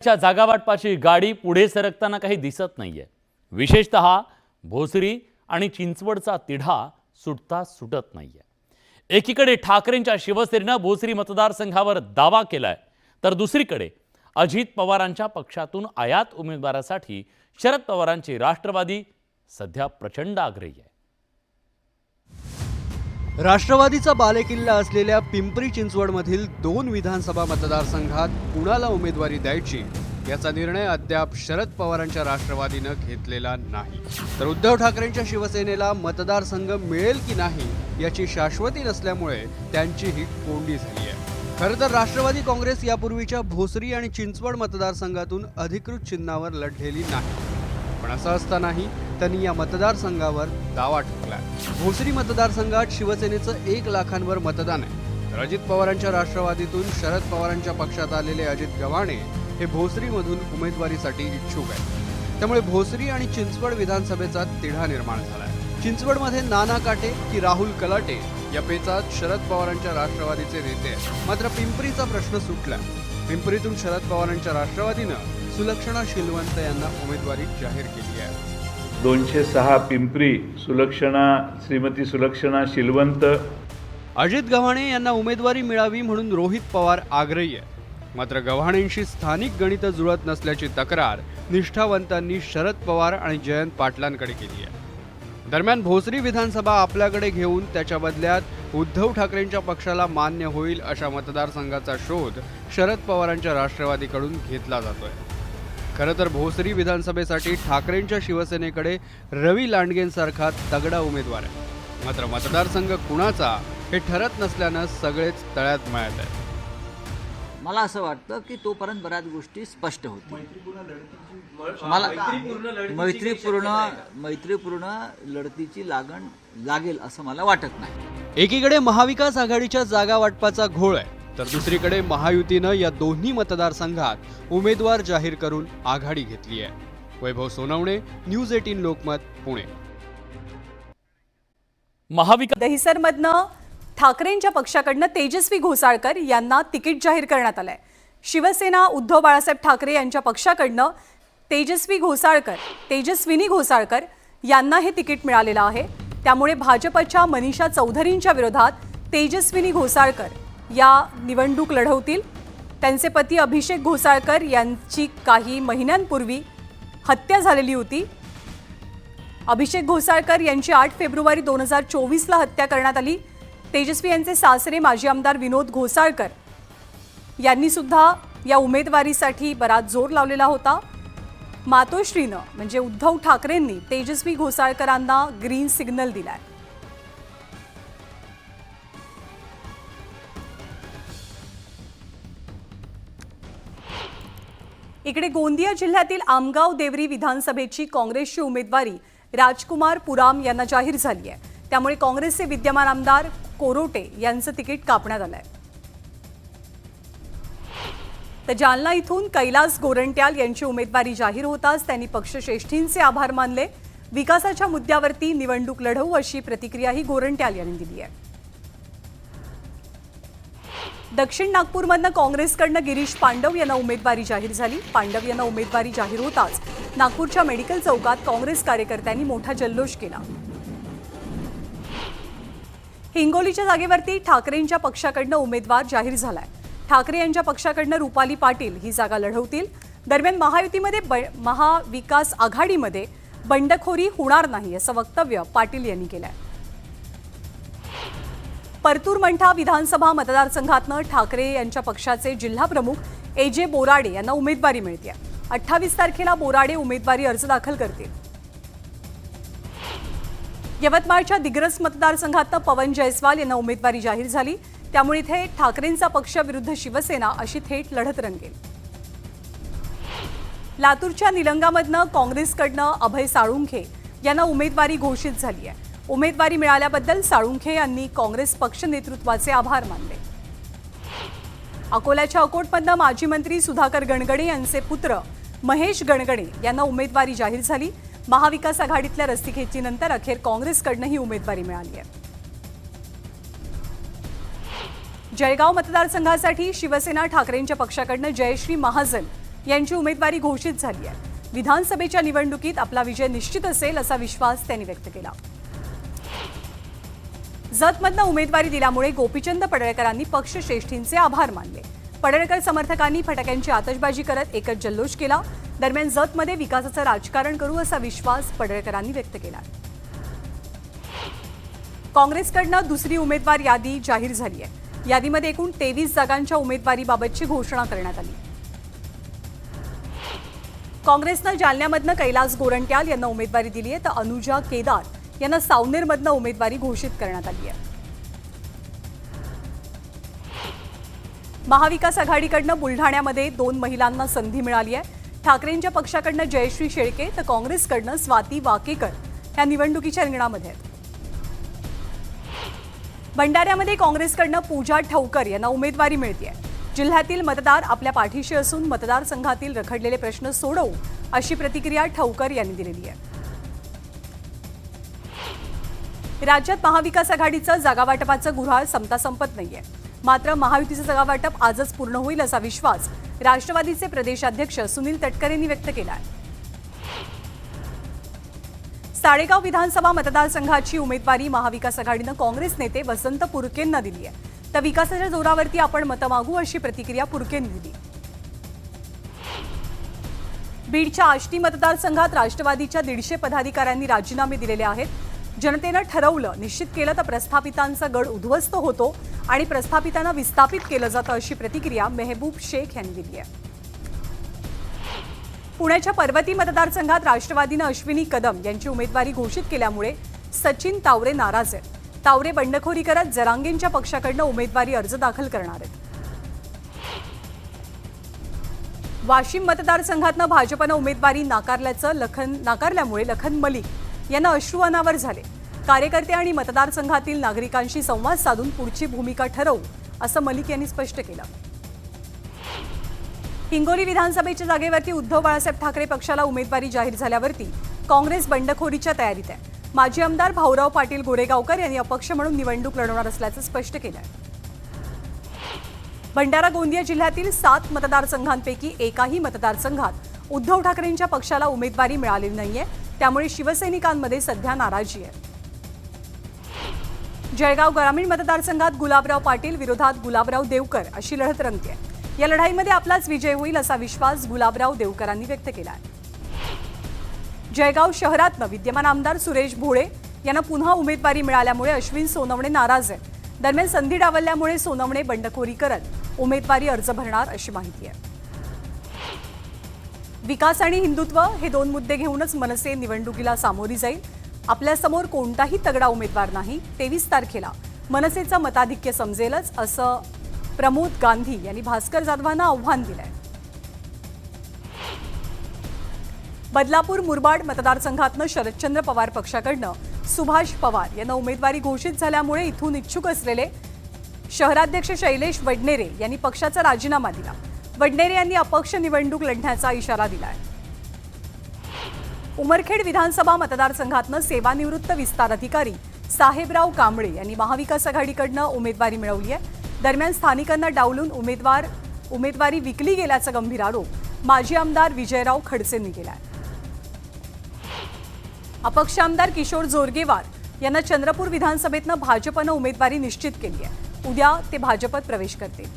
च्या जागावाटपाची गाडी पुढे सरकताना काही दिसत नाहीये। विशेषतः भोसरी आणि चिंचवडचा तिढा सुटता सुटत नाहीये। एकीकडे ठाकरेंच्या शिवसेनेने भोसरी मतदारसंघावर दावा केलाय, तर दुसरीकडे अजित पवारांच्या पक्षातून आयात उमेदवारासाठी शरद पवारांची राष्ट्रवादी सध्या प्रचंड आग्रही आहे। राष्ट्रवादीचा बालेकिल्ला असलेल्या पिंपरी चिंचवडमधील 2 विधानसभा मतदारसंघात कुणाला उमेदवारी द्यायची याचा निर्णय अद्याप शरद पवारांच्या राष्ट्रवादीनं घेतलेला नाही। तर उद्धव ठाकरेंच्या शिवसेनेला मतदारसंघ मिळेल की नाही याची शाश्वती नसल्यामुळे त्यांची ही कोंडी झाली आहे। खरं तर राष्ट्रवादी काँग्रेस यापूर्वीच्या भोसरी आणि चिंचवड मतदारसंघातून अधिकृत चिन्हावर लढलेली नाही, पण असं असतानाही त्यांनी या मतदारसंघावर दावा ठोकलाय। भोसरी मतदारसंघात शिवसेनेचं 1 लाखांवर मतदान आहे, तर अजित पवारांच्या राष्ट्रवादीतून शरद पवारांच्या पक्षात आलेले अजित गव्हाणे हे भोसरीमधून उमेदवारीसाठी इच्छुक आहेत। त्यामुळे भोसरी आणि चिंचवड विधानसभेचा तिढा निर्माण झालाय। चिंचवडमध्ये नाना काटे की राहुल कलाटे या पेचात शरद पवारांच्या राष्ट्रवादीचे नेते आहेत। मात्र पिंपरीचा प्रश्न सुटला। पिंपरीतून शरद पवारांच्या राष्ट्रवादीनं सुलक्षणा शिलवंत यांना उमेदवारी जाहीर केली आहे। 206 पिंपरी श्रीमती सुलक्षणा शिलवंत। अजित गव्हाणे यांना उमेदवारी मिळावी म्हणून रोहित पवार आग्रही आहे। मात्र गव्हाणेंशी स्थानिक गणित जुळत नसल्याची तक्रार निष्ठावंतांनी शरद पवार आणि जयंत पाटलांकडे केली आहे। दरम्यान भोसरी विधानसभा आपल्याकडे घेऊन त्याच्या बदल्यात उद्धव ठाकरेंच्या पक्षाला मान्य होईल अशा मतदारसंघाचा शोध शरद पवारांच्या राष्ट्रवादीकडून घेतला जातोय। खरं तर भोसरी विधानसभेसाठी ठाकरेंच्या शिवसेनेकडे रवी लांडगेंसारखा तगडा उमेदवार आहे। मात्र मतदारसंघ कुणाचा हे ठरत नसल्यानं सगळेच तळ्यात मळ्यात आहेत। मला असं वाटतं की तोपर्यंत बऱ्याच गोष्टी स्पष्ट होतील। मला मैत्रीपूर्ण लढतीची लागेल असं मला वाटत नाही। एकीकडे महाविकास आघाडीच्या जागा वाटपाचा घोळ आहे, तर दुसरीकडे महायुतीनं या दोन्ही मतदारसंघात उमेदवार जाहीर करून आघाडी घेतली आहे। वैभव सोनवणे, न्यूज 18 लोकमत, पुणे। महाविकास दहिसरमधनं ठाकरेंच्या पक्षाकडनं तेजस्वी घोसाळकर यांना तिकीट जाहीर करण्यात आलंय। शिवसेना उद्धव बाळासाहेब ठाकरे यांच्या पक्षाकडनं तेजस्विनी घोसाळकर यांना हे तिकीट मिळालेलं आहे। त्यामुळे भाजपच्या मनीषा चौधरींच्या विरोधात तेजस्विनी घोसाळकर या निवडणूक लढवतील। त्यांचे पती अभिषेक घोसाळकर यांची काही महिन्यांपूर्वी हत्या झालेली होती। अभिषेक घोसाळकर यांची 8 फेब्रुवारी 2024ला हत्या करण्यात आली। तेजस्वी यांचे सासरे माजी आमदार विनोद घोसाळकर यांनी सुद्धा या उमेदवारीसाठी बराच जोर लावलेला होता। मातोश्रीनं म्हणजे उद्धव ठाकरेंनी तेजस्वी घोसाळकरांना ग्रीन सिग्नल दिलाय। इकडे गोंदिया जिल्ह्यातील आमगाव देवरी विधानसभेची काँग्रेसची उमेदवारी राजकुमार पुराम यांना जाहीर झाली आहे। त्यामुळे काँग्रेसचे विद्यमान आमदार कोरोटे यांचं तिकीट कापण्यात आलंय। तर जालना इथून कैलास गोरंट्याल यांची उमेदवारी जाहीर होताच त्यांनी पक्षश्रेष्ठींचे आभार मानले। विकासाच्या मुद्द्यावरती निवडणूक लढवू अशी प्रतिक्रियाही गोरंट्याल यांनी दिली आहे। दक्षिण नागपूरमधनं काँग्रेसकडनं गिरीश पांडव यांना उमेदवारी जाहीर झाली। पांडव यांना उमेदवारी जाहीर होताच नागपूरच्या मेडिकल चौकात काँग्रेस कार्यकर्त्यांनी मोठा जल्लोष केला। हिंगोलीच्या जागेवरती ठाकरेंच्या पक्षाकडनं उमेदवार जाहीर झालाय। ठाकरे यांच्या पक्षाकडनं रुपाली पाटील ही जागा लढवतील। दरम्यान महायुतीमध्ये महाविकास आघाडीमध्ये बंडखोरी होणार नाही असं वक्तव्य पाटील यांनी केलंय। परतूर मंठा विधानसभा मतदारसंघातनं ठाकरे यांच्या पक्षाचे जिल्हा प्रमुख AJ बोराडे यांना उमेदवारी मिळते। 28 तारखेला बोराडे उमेदवारी अर्ज दाखल करतील। यवतमाळच्या दिग्रस मतदारसंघातनं पवन जयस्वाल यांना उमेदवारी जाहीर झाली। त्यामुळे इथे ठाकरेंचा पक्ष विरुद्ध शिवसेना अशी थेट लढत रंगेल। लातूरच्या निलंगामधनं काँग्रेसकडनं अभय साळुंखे यांना उमेदवारी घोषित झाली आहे। उमेदवारी मिळाल्याबद्दल साळुंखे यांनी काँग्रेस पक्ष नेतृत्वाचे आभार मानले। अकोल्याच्या अकोटमधनं माजी मंत्री सुधाकर गणगणे यांचे पुत्र महेश गणगणे यांना उमेदवारी जाहीर झाली। महाविकास आघाडीतल्या रस्सीखेचीनंतर अखेर काँग्रेसकडनं ही उमेदवारी मिळाली आहे। जळगाव मतदारसंघासाठी शिवसेना ठाकरेंच्या पक्षाकडनं जयश्री महाजन यांची उमेदवारी घोषित झाली आहे. विधानसभेच्या निवडणुकीत आपला विजय निश्चित असेल असा विश्वास त्यांनी व्यक्त केला. जतमधनं उमेदवारी दिल्यामुळे गोपीचंद पडळकरांनी पक्षश्रेष्ठींचे आभार मानले. पडळकर समर्थकांनी फटाक्यांची आतषबाजी करत एकच जल्लोष केला. दरम्यान जतमध्ये विकासाचं राजकारण करू असा विश्वास पडळकरांनी व्यक्त केला. काँग्रेसकडनं दुसरी उमेदवार यादी जाहीर झाली आहे. यादीमध्ये एकूण 23 जागांच्या उमेदवारीबाबतची घोषणा करण्यात आली. काँग्रेसनं जालन्यामधनं कैलास गोरंट्याल यांना उमेदवारी दिली आहे, तर अनुजा केदार यांना सावनेरमधनं उमेदवारी घोषित करण्यात आली आहे. महाविकास आघाडीकडनं बुलढाण्यामध्ये 2 महिलांना संधी मिळाली आहे. ठाकरेंच्या पक्षाकडनं जयश्री शेळके तर काँग्रेसकडनं स्वाती वाकेकर या निवडणुकीच्या रिंगणामध्ये आहेत. भंडाऱ्यामध्ये काँग्रेसकडनं पूजा ठवकर यांना उमेदवारी मिळते. जिल्ह्यातील मतदार आपल्या पाठीशी असून मतदारसंघातील रखडलेले प्रश्न सोडवू अशी प्रतिक्रिया ठवकर यांनी दिलेली आहे. राज्यात महाविकास आघाडीचं जागावाटपाचं गुऱ्हाळ संपत नाहीये. मात्र महायुतीचं जागावाटप आजच पूर्ण होईल असा विश्वास राष्ट्रवादीचे प्रदेशाध्यक्ष सुनील तटकरे यांनी व्यक्त केला आहे. साडेगाव विधानसभा मतदारसंघाची उमेदवारी महाविकास आघाडीनं काँग्रेस नेते वसंत पुरकेंना दिली आहे. तर विकासाच्या जोरावरती आपण मतं मागू अशी प्रतिक्रिया पुरकेंनी दिली. बीडच्या आष्टी मतदारसंघात राष्ट्रवादीच्या 150 पदाधिकाऱ्यांनी राजीनामे दिलेले आहेत. जनतेनं ठरवलं, निश्चित केलं तर प्रस्थापितांचा गड उद्ध्वस्त होतो आणि प्रस्थापितांना विस्थापित केलं जातं अशी प्रतिक्रिया मेहबूब शेख यांनी दिली आहे. पुण्याच्या पर्वती मतदारसंघात राष्ट्रवादीनं अश्विनी कदम यांची उमेदवारी घोषित केल्यामुळे सचिन तावरे नाराज आहेत. तावरे बंडखोरी करत जरांगेंच्या पक्षाकडनं उमेदवारी अर्ज दाखल करणार आहेत. वाशिम मतदारसंघातनं भाजपनं उमेदवारी नाकारल्यामुळे लखन मलिक यांना अश्रू अनावर झाले. कार्यकर्ते आणि मतदारसंघातील नागरिकांशी संवाद साधून पुढची भूमिका ठरवू असं मलिक यांनी स्पष्ट केलं. हिंगोली विधानसभेच्या जागेवरती उद्धव बाळासाहेब ठाकरे पक्षाला उमेदवारी जाहीर झाल्यावरती काँग्रेस बंडखोरीच्या तयारीत आहे. माजी आमदार भाऊराव पाटील गोरेगावकर यांनी अपक्ष म्हणून निवडणूक लढवणार असल्याचं स्पष्ट केलं आहे. भंडारा गोंदिया जिल्ह्यातील 7 मतदारसंघांपैकी एकाही मतदारसंघात उद्धव ठाकरेंच्या पक्षाला उमेदवारी मिळालेली नाहीये. त्यामुळे शिवसैनिकांमध्ये सध्या नाराजी आहे. जळगाव ग्रामीण मतदारसंघात गुलाबराव पाटील विरोधात गुलाबराव देवकर अशी लढत रंगते. या लढाईमध्ये आपलाच विजय होईल असा विश्वास गुलाबराव देवकरांनी व्यक्त केला आहे. जळगाव शहरातनं विद्यमान आमदार सुरेश भोळे यांना पुन्हा उमेदवारी मिळाल्यामुळे अश्विन सोनवणे नाराज आहेत. दरम्यान संधी डावलल्यामुळे सोनवणे बंडखोरी करत उमेदवारी अर्ज भरणार अशी माहिती आहे. विकास आणि हिंदुत्व हे 2 मुद्दे घेऊनच मनसे निवडणुकीला सामोरी जाईल. आपल्यासमोर कोणताही तगडा उमेदवार नाही. 23 तारखेला मनसेचं मताधिक्य समजेलच असं प्रमोद गांधी यांनी भास्कर जाधवांना आव्हान दिलंय. बदलापूर मुरबाड मतदारसंघातनं शरदचंद्र पवार पक्षाकडनं सुभाष पवार यांना उमेदवारी घोषित झाल्यामुळे इथून इच्छुक असलेले शहराध्यक्ष शैलेश वडनेरे यांनी पक्षाचा राजीनामा दिला. वडनेरे यांनी अपक्ष निवडणूक लढण्याचा इशारा दिलाय. उमरखेड विधानसभा मतदारसंघातनं सेवानिवृत्त विस्तार अधिकारी साहेबराव कांबळे यांनी महाविकास आघाडीकडनं उमेदवारी मिळवली आहे. दरम्यान स्थानिकांना डावलून उमेदवारी विकली गेल्याचा गंभीर आरोप माजी आमदार विजयराव खडसेंनी केला आहे. अपक्ष आमदार किशोर जोरगेवार यांना चंद्रपूर विधानसभेतनं भाजपनं उमेदवारी निश्चित केली आहे. उद्या ते भाजपत प्रवेश करतील.